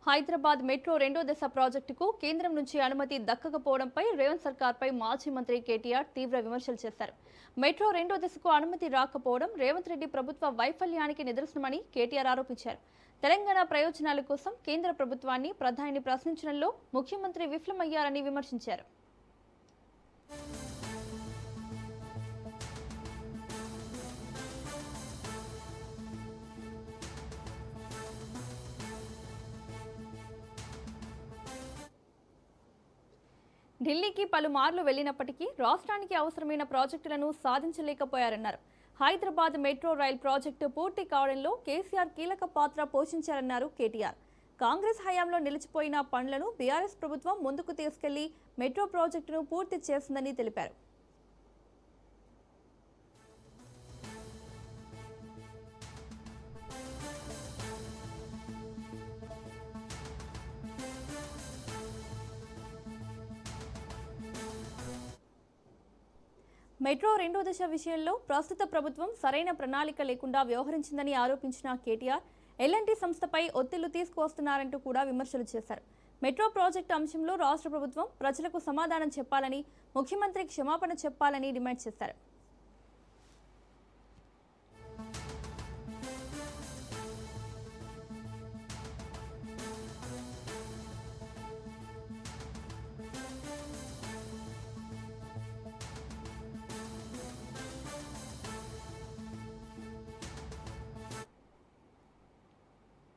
Hyderabad metro రెండో దశ ప్రాజెక్టుకు కేంద్రం నుంచి అనుమతి దక్కకపోవడంపై రేవంత్ సర్కార్పై మాజీ మంత్రి కేటీఆర్ తీవ్ర విమర్శలు చేశారు. మెట్రో రెండో దశకు అనుమతి రాకపోవడం రేవంత్ రెడ్డి ప్రభుత్వ వైఫల్యానికి నిదర్శనమని కేటీఆర్ ఆరోపించారు. తెలంగాణ ప్రయోజనాల కోసం కేంద్ర ప్రభుత్వాన్ని ప్రధానిని ప్రశ్నించడంలో ముఖ్యమంత్రి విఫలమయ్యారని విమర్శించారు. ఢిల్లీకి పలుమార్లు వెళ్లినప్పటికీ రాష్ట్రానికి అవసరమైన ప్రాజెక్టులను సాధించలేకపోయారన్నారు. హైదరాబాద్ మెట్రో రైల్ ప్రాజెక్టు పూర్తి కావడంలో కేసీఆర్ కీలక పాత్ర పోషించారన్నారు కేటీఆర్. కాంగ్రెస్ హయాంలో నిలిచిపోయిన పనులను బీఆర్ఎస్ ప్రభుత్వం ముందుకు తీసుకెళ్లి మెట్రో ప్రాజెక్టును పూర్తి చేసిందని తెలిపారు. మెట్రో రెండో దశ విషయంలో ప్రస్తుత ప్రభుత్వం సరైన ప్రణాళిక లేకుండా వ్యవహరించిందని ఆరోపించిన కేటీఆర్ ఎల్ఎన్టీ సంస్థపై ఒత్తిళ్లు తీసుకువస్తున్నారంటూ కూడా విమర్శలు చేశారు. మెట్రో ప్రాజెక్టు అంశంలో రాష్ట్ర ప్రభుత్వం ప్రజలకు సమాధానం చెప్పాలని, ముఖ్యమంత్రి క్షమాపణ చెప్పాలని డిమాండ్ చేశారు.